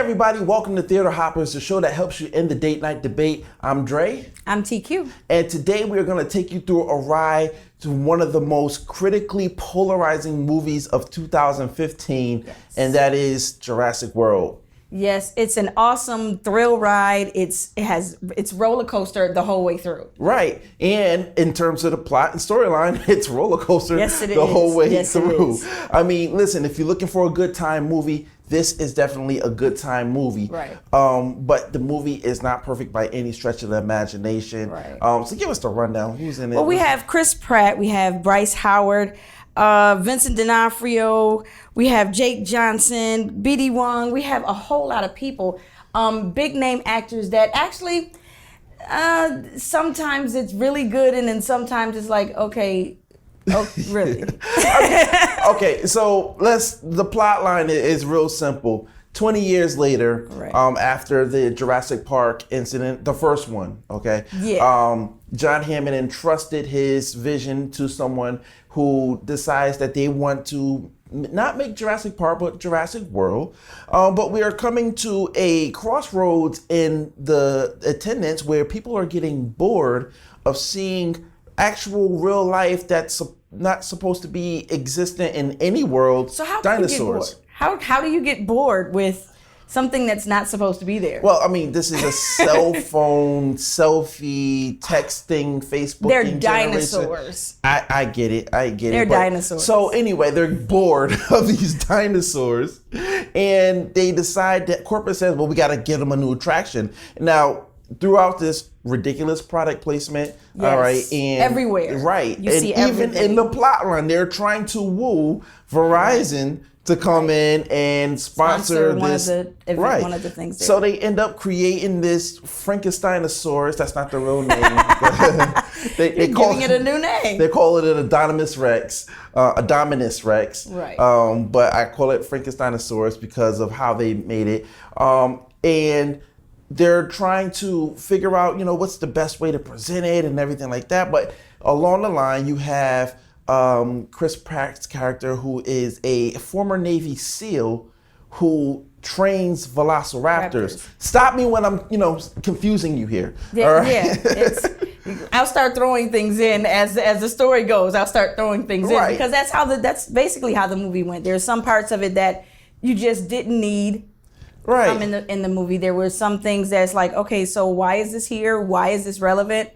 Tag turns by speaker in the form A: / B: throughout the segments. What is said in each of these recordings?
A: everybody, welcome to Theater Hoppers, the show that helps you end the date night debate. I'm Dre.
B: I'm TQ.
A: And today we're going to take you through a ride to one of the most critically polarizing movies of 2015, and that is Jurassic World.
B: Yes, it's an awesome thrill ride. It's roller coaster the whole way through.
A: Right. And in terms of the plot and storyline, it's roller coaster the whole way through. I mean, listen, if you're looking for a good time movie, this is definitely a good time movie.
B: Right.
A: But the movie is not perfect by any stretch of the imagination.
B: Right.
A: So give us the rundown. Who's in it?
B: Well, we have Chris Pratt, we have Bryce Howard, Vincent D'Onofrio, we have Jake Johnson, BD Wong. We have a whole lot of people, big name actors that actually sometimes it's really good and then sometimes it's like, okay, oh, really?
A: Okay, so the plot line is real simple. 20 years later,
B: right.
A: After the Jurassic Park incident, the first one, okay?
B: Yeah.
A: John Hammond entrusted his vision to someone who decides that they want to not make Jurassic Park, but Jurassic World. But we are coming to a crossroads in the attendance where people are getting bored of seeing actual real life that's not supposed to be existent in any world.
B: So how
A: dinosaurs.
B: Do you get bored? How do you get bored with something that's not supposed to be there?
A: Well, I mean, this is a cell phone, selfie, texting, Facebooking
B: They're
A: generation.
B: dinosaurs.
A: I get it.
B: They're dinosaurs.
A: So anyway, they're bored of these dinosaurs, and they decide that corporate says, well, we got to give them a new attraction. Now, throughout this ridiculous product placement,
B: yes,
A: all right, and
B: everywhere,
A: right,
B: you
A: and
B: see
A: even
B: everything.
A: in the plot line, they're trying to woo Verizon to come in and sponsor this.
B: One of the things there.
A: So they end up creating this Frankensteinosaurus. That's not the real name. they call
B: giving it a new name.
A: They call it an Adominus Rex. Adominus Rex.
B: Right.
A: But I call it Frankensteinosaurus because of how they made it. And they're trying to figure out, what's the best way to present it and everything like that. But along the line, you have Chris Pratt's character, who is a former Navy SEAL who trains velociraptors. Stop me when I'm, confusing you here.
B: Yeah,
A: all right?
B: Yeah. I'll start throwing things in as the story goes. I'll start throwing things in because that's basically how the movie went. There's some parts of it that you just didn't need.
A: Right.
B: In the movie, there were some things that's like, okay, so why is this here? Why is this relevant?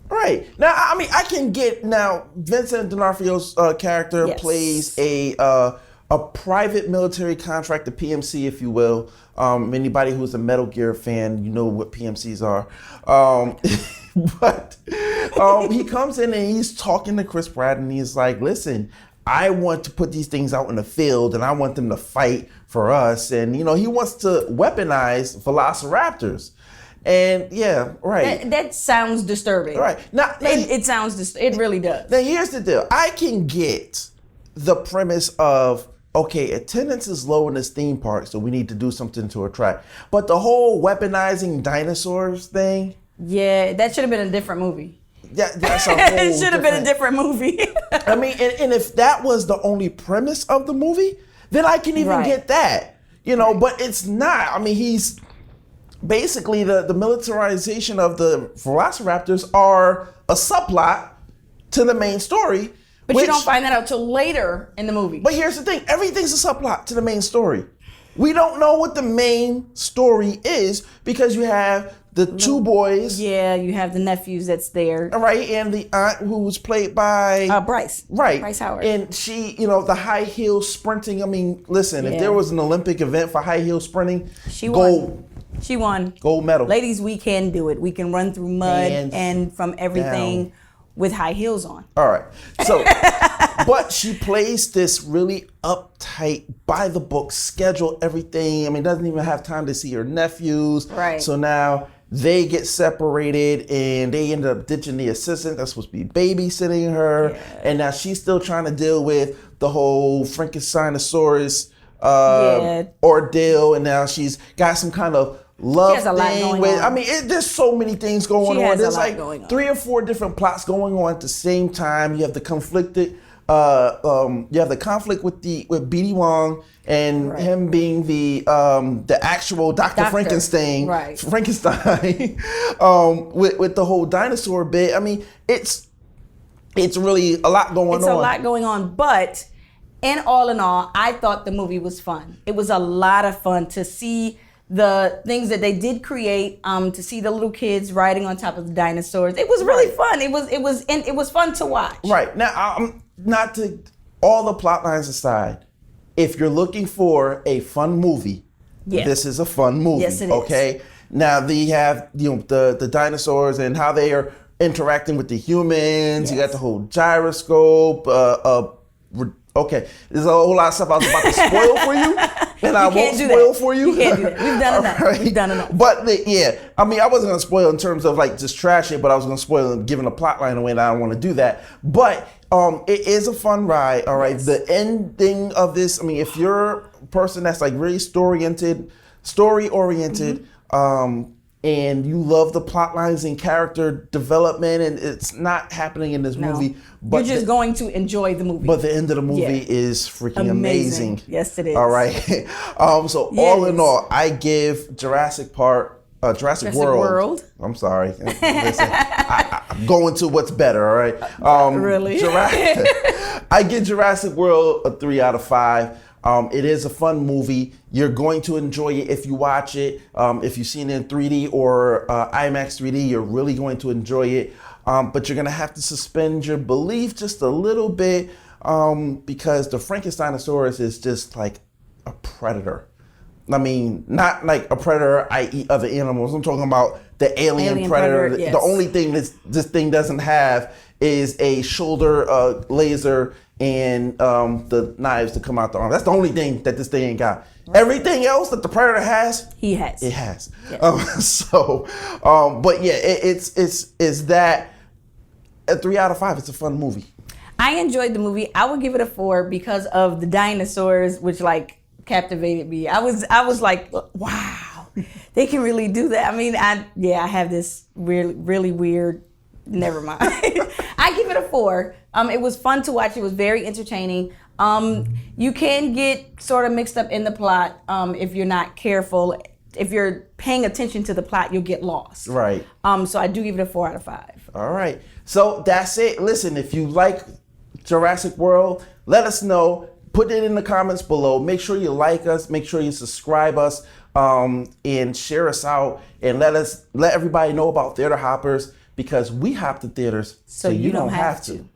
A: Right. Now, I mean, I can get now. Vincent D'Onofrio's character plays a private military contractor, PMC, if you will. Anybody who's a Metal Gear fan, you know what PMCs are. But he comes in and he's talking to Chris Pratt, and he's like, "Listen, I want to put these things out in the field, and I want them to fight for us." And he wants to weaponize velociraptors. And yeah, right.
B: That sounds disturbing.
A: Right. Now,
B: it really does.
A: Now here's the deal. I can get the premise of, okay, attendance is low in this theme park, so we need to do something to attract. But the whole weaponizing dinosaurs thing.
B: Yeah, that should have been a different movie.
A: That's a whole
B: it should have been a different movie.
A: I mean, and if that was the only premise of the movie, then I can even get that. But it's not. I mean, he's basically the militarization of the velociraptors are a subplot to the main story.
B: But you don't find that out till later in the movie.
A: But here's the thing. Everything's a subplot to the main story. We don't know what the main story is because you have the two boys.
B: Yeah, you have the nephews that's there.
A: Right, and the aunt who was played by
B: Bryce.
A: Right.
B: Bryce Howard.
A: And she, the high heel sprinting. I mean, listen, if there was an Olympic event for high heel sprinting,
B: she won. She won.
A: Gold medal.
B: Ladies, we can do it. We can run through mud and from everything with high heels on.
A: All right. So, but she plays this really uptight, by the book, schedule everything. I mean, doesn't even have time to see her nephews.
B: Right.
A: So now they get separated and they end up ditching the assistant that's supposed to be babysitting her. Yeah. And now she's still trying to deal with the whole Frankensteinosaurus ordeal. And now she's got some kind of love thing with. I mean, there's so many things going on. There's like 3 or 4 different plots going on at the same time. You have the conflicted you have the conflict with BD Wong and him being the actual Dr. Frankenstein, Frankenstein, with the whole dinosaur bit. I mean, it's really a lot going on.
B: It's a lot going on, but in all, I thought the movie was fun. It was a lot of fun to see the things that they did create, to see the little kids riding on top of the dinosaurs. It was really fun. It was fun to watch.
A: Right. Now, not to all the plot lines aside, if you're looking for a fun movie, this is a fun movie.
B: Yes, it is.
A: Okay. Now they have the dinosaurs and how they are interacting with the humans. Yes. You got the whole gyroscope. Okay, there's a whole lot of stuff I was about to spoil for you, and I won't spoil for you.
B: You can't do that. We've done enough. Right. We've done enough.
A: But yeah, I mean, I wasn't gonna spoil in terms of like just trash it, but I was gonna spoil and giving a plot line away, and I don't want to do that. But it is a fun ride. All right, yes. The ending of this. I mean, if you're a person that's like really story oriented, and you love the plot lines and character development, and it's not happening in this movie.
B: But you're just going to enjoy the movie.
A: But the end of the movie is freaking amazing.
B: Yes, it is.
A: All right. So all in all, I give Jurassic World. I'm sorry. Listen, I'm going to what's better. All right.
B: Really?
A: I give Jurassic World a 3 out of 5. It is a fun movie. You're going to enjoy it if you watch it. If you've seen it in 3D or IMAX 3D, you're really going to enjoy it. But you're going to have to suspend your belief just a little bit because the Frankensteinosaurus is just like a predator. I mean, not like a predator, I eat other animals. I'm talking about the alien predator. Yes. The only thing this thing doesn't have is a shoulder laser and the knives to come out the arm. That's the only thing that this thing ain't got. Right. Everything else that the predator has,
B: he has.
A: It has.
B: Yes.
A: But yeah, it's that a 3 out of 5. It's a fun movie.
B: I enjoyed the movie. I would give it a 4 because of the dinosaurs, which like captivated me. I was like, wow, they can really do that. I mean, I have this really weird. Never mind. I give it a 4. It was fun to watch. It was very entertaining. You can get sort of mixed up in the plot if you're not careful. If you're paying attention to the plot, you'll get lost.
A: Right.
B: So I do give it a 4 out of 5.
A: All right. So that's it. Listen, if you like Jurassic World, let us know. Put it in the comments below. Make sure you like us. make sure you subscribe us, and share us out, and let everybody know about Theater Hoppers, because we hop to theaters so you don't have to.